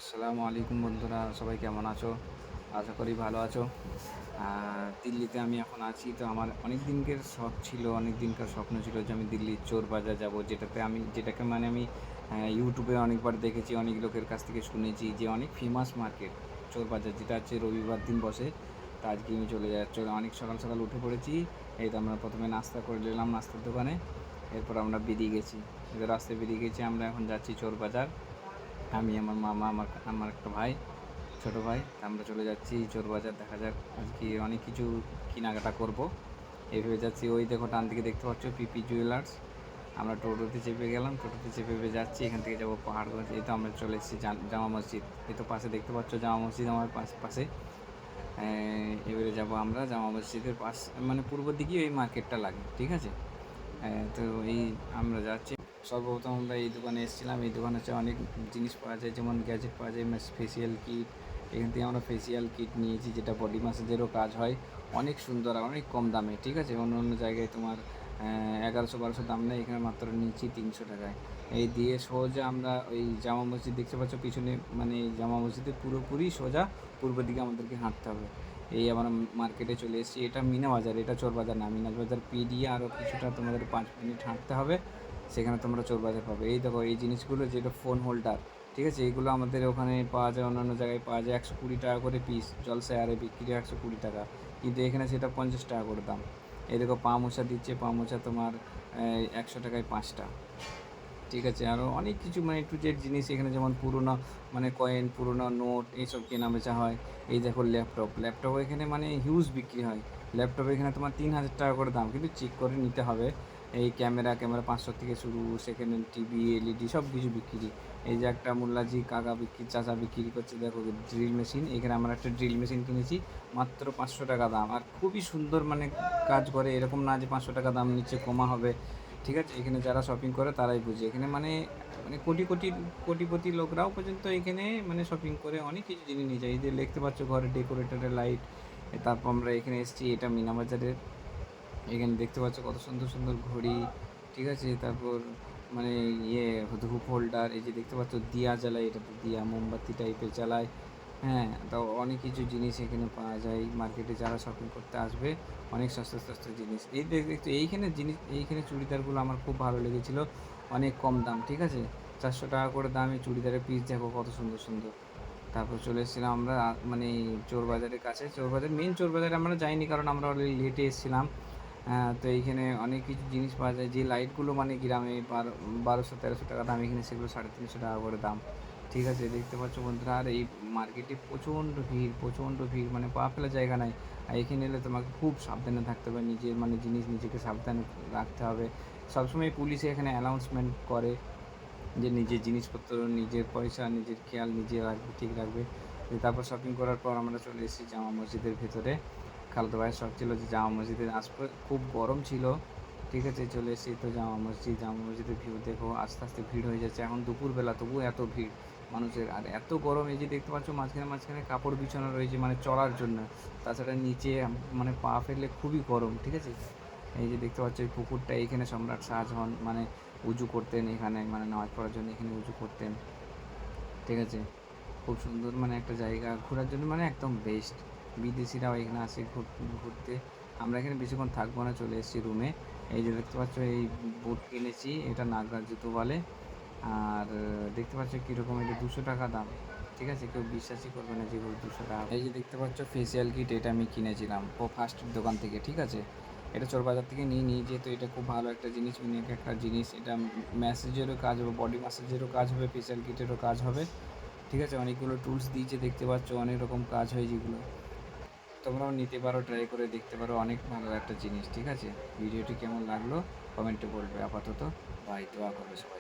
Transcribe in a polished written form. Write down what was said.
আসসালামু আলাইকুম বন্ধুরা, সবাই কেমন আছো? আশা করি ভালো আছো। দিল্লিতে আমি এখন আছি। তো আমার অনেক দিনকার শখ ছিল, অনেক দিনকার স্বপ্ন ছিল যে আমি দিল্লির চোর বাজার যাব, যেটাকে মানে আমি ইউটিউবে অনেকবার দেখেছি, অনেক লোকের কাছ থেকে শুনেছি যে অনেক ফেমাস মার্কেট চোর বাজার, যেটা হচ্ছে রবিবার দিন বসে। তা আজকে আমি চলে যাচ্ছি, অনেক সকাল সকাল উঠে পড়েছি। এই তো আমরা প্রথমে নাস্তা করে নিলাম নাস্তার দোকানে, এরপর আমরা বেরিয়ে গেছি। রাস্তায় বেরিয়ে গেছি, আমরা এখন যাচ্ছি চোর বাজার। আমি, আমার মামা, আমার আমার একটা ভাই, ছোটো ভাই। তা আমরা চলে যাচ্ছি চোর বাজার। দেখা যাক আজকে অনেক কিছু কেনাকাটা করব, এইভাবে যাচ্ছি। ওই দেখো ডান দিকে দেখতে পাচ্ছ পিপি জুয়েলার্স। আমরা টোটোতে চেপে গেলাম, টোটোতে চেপে যাচ্ছি। এখান থেকে যাবো পাহাড়গঞ্জ। এই তো আমরা চলে এসেছি জামা মসজিদ। এই তো পাশে দেখতে পাচ্ছ জামা মসজিদ আমার পাশে। এবারে যাব আমরা জামা মসজিদের মানে পূর্ব দিকেই ওই মার্কেটটা লাগে, ঠিক আছে। তো এই আমরা যাচ্ছি। সর্বপ্রথম আমরা এই দোকানে এসেছিলাম। এই দোকানে হচ্ছে অনেক জিনিস পাওয়া যায়, যেমন গ্যাজেট পাওয়া যায়, ফেসিয়াল কিট। এখান থেকে আমরা ফেসিয়াল কিট নিয়েছি, যেটা বডি ম্যাসাজেরও কাজ হয়। অনেক সুন্দর আর অনেক কম দামে, ঠিক আছে। অন্য অন্য জায়গায় তোমার 1100-1200 দাম নেয়, এখানে মাত্র নিচ্ছি 300 টাকায়। এই দিয়ে সোজা আমরা ওই জামা মসজিদ দেখতে পাচ্ছ পিছনে, মানে এই জামা মসজিদের পুরোপুরি সোজা পূর্ব দিকে আমাদেরকে হাঁটতে হবে। এই আমরা মার্কেটে চলে এসেছি। এটা মিনা বাজার, এটা চোর বাজার না। মিনা বাজার পেরিয়ে আরও কিছুটা তোমাদের 5 মিনিট হাঁটতে হবে, সেখানে তোমরা চোর বাজার পাবে। এই দেখো এই জিনিসগুলো, যেটা ফোন হোল্ডার, ঠিক আছে। এইগুলো আমাদের ওখানে পাওয়া যায়, অন্যান্য জায়গায় পাওয়া যায় 120 টাকা করে পিস। জলসায়ারে বিক্রি 120 টাকা, কিন্তু এখানে সেটা 50 টাকা করে দাম। এই দেখো পা মোছা দিচ্ছে, পা মোছা তোমার 100 টাকায় 5টা, ঠিক আছে। আরও অনেক কিছু মানে একটু জেড জিনিস এখানে, যেমন পুরোনো মানে কয়েন, পুরোনো নোট, এইসব কেনা বেচা হয়। এই দেখো ল্যাপটপ এখানে মানে হিউজ বিক্রি হয়। ল্যাপটপ এখানে তোমার 3000 টাকা করে দাম, কিন্তু চেক করে নিতে হবে। এই ক্যামেরা 500 থেকে শুরু, সেকেন্ড হ্যান্ড টিভি, এলইডি সব কিছু বিক্রি। এই যে একটা মোল্লাজি কাকা চাচা বিক্রি করছে, দেখো ড্রিল মেশিন। এখানে আমরা একটা ড্রিল মেশিন কিনেছি, মাত্র 500 টাকা দাম। আর খুবই সুন্দর মানে কাজ করে, এরকম না যে 500 টাকা দাম নিচে কমা হবে, ঠিক আছে। এখানে যারা শপিং করে তারাই বুঝে। এখানে মানে মানে কোটিপতি লোকরাও পর্যন্ত এখানে মানে শপিং করে অনেক কিছু জিনিস নিয়ে যায়। এই যে দেখতে পাচ্ছ ঘরে ডেকোরেটরের লাইট। তারপর আমরা এখানে এসেছি, এটা মিনা বাজারের। এখানে দেখতে পাচ্ছ কত সুন্দর সুন্দর ঘড়ি, ঠিক আছে। তারপর মানে ধূপ হোল্ডার। এই যে দেখতে পাচ্ছ দিয়া জ্বালায়, এটা তো দিয়া মোমবাতি টাইপের জ্বালায়। হ্যাঁ, তো অনেক কিছু জিনিস এখানে পাওয়া যায়। মার্কেটে যারা শপিং করতে আসবে, অনেক সস্তা সস্তা জিনিস। এই দেখতে এইখানে চুড়িদারগুলো আমার খুব ভালো লেগেছিলো, অনেক কম দাম, ঠিক আছে। 400 টাকা করে দামে চুড়িদারের পিস, দেখো কত সুন্দর সুন্দর। তারপর চলে এসেছিলাম আমরা মানে চোর বাজারের কাছে। মেন চোর বাজারে আমরা যাইনি, কারণ আমরা অলরেডি লেটে এসেছিলাম। তো এইখানে অনেক কিছু জিনিস পাওয়া যায়, যে লাইটগুলো মানে গ্রামে 1200-1300 টাকা দাম, এখানে সেগুলো 350 টাকা করে দাম, ঠিক আছে। দেখতে পাচ্ছ বন্ধুরা। আর এই মার্কেটে প্রচণ্ড ভিড়, মানে পা ফেলার জায়গা নাই। আর এখানে এলে তোমাকে খুব সাবধানে থাকতে হবে, নিজের মানে নিজেকে সাবধানে রাখতে হবে। সবসময় পুলিশে এখানে অ্যানাউন্সমেন্ট করে যে নিজের জিনিসপত্র, নিজের পয়সা, নিজের খেয়াল নিজে রাখবে, ঠিক রাখবে। তারপর শপিং করার পর আমরা চলে এসেছি জামা মসজিদের ভেতরে। খালাতো ভাইয়ের শখ ছিল যে জামা মসজিদে আসবে, খুব গরম ছিল, ঠিক আছে। চলে এসেছি তো জামা মসজিদের ভিউ দেখো। আস্তে আস্তে ভিড় হয়ে যাচ্ছে, এখন দুপুরবেলা তবুও এত ভিড় মানুষের, আর এত গরম। এই যে দেখতে পাচ্ছ মাঝখানে মাঝখানে কাপড় বিছানো রয়েছে মানে চলার জন্য। তাছাড়া নিচে মানে পা ফেললে খুবই গরম, ঠিক আছে। এই যে দেখতে পাচ্ছ এই পুকুরটা, এইখানে সম্রাট শাহজাহান মানে উজু করতেন, এখানে মানে নামাজ পড়ার জন্য এখানে উজু করতেন, ঠিক আছে। খুব সুন্দর মানে একটা জায়গা ঘোরার জন্য, মানে একদম বেস্ট। বিদেশিরাও এখানে আসে ঘুরতে। আমরা এখানে বেশিক্ষণ থাকবো না, চলে এসেছি রুমে। এই যে দেখতে পাচ্ছ এই বুট কিনেছি, এটা নাগরাজ জুতো বলে। আর দেখতে পাচ্ছ কীরকম, এটা 200 টাকা দাম, ঠিক আছে। কেউ বিশ্বাসই করবে না যেগুলো 200 টাকা। এই যে দেখতে পাচ্ছ ফেসিয়াল কিট, এটা আমি কিনেছিলাম ফার্স্টের দোকান থেকে, ঠিক আছে। এটা চোর বাজার থেকে নিই, যেহেতু এটা খুব ভালো একটা জিনিস, ইউনিক একটা জিনিস। এটা ম্যাসেজেরও কাজ হবে, বডি ম্যাসেজেরও কাজ হবে, ফেসিয়াল কিটেরও কাজ হবে, ঠিক আছে। অনেকগুলো টুলস দিয়েছে, দেখতে পাচ্ছ অনেক রকম কাজ হয়, যেগুলো তোমরাও নিতে পারো, ট্রাই করে দেখতে পারো। অনেক ভালো একটা জিনিস, ঠিক আছে। ভিডিওটি কেমন লাগলো কমেন্টে বলবে। আপাতত বাই, দোয়া করবে সবাই।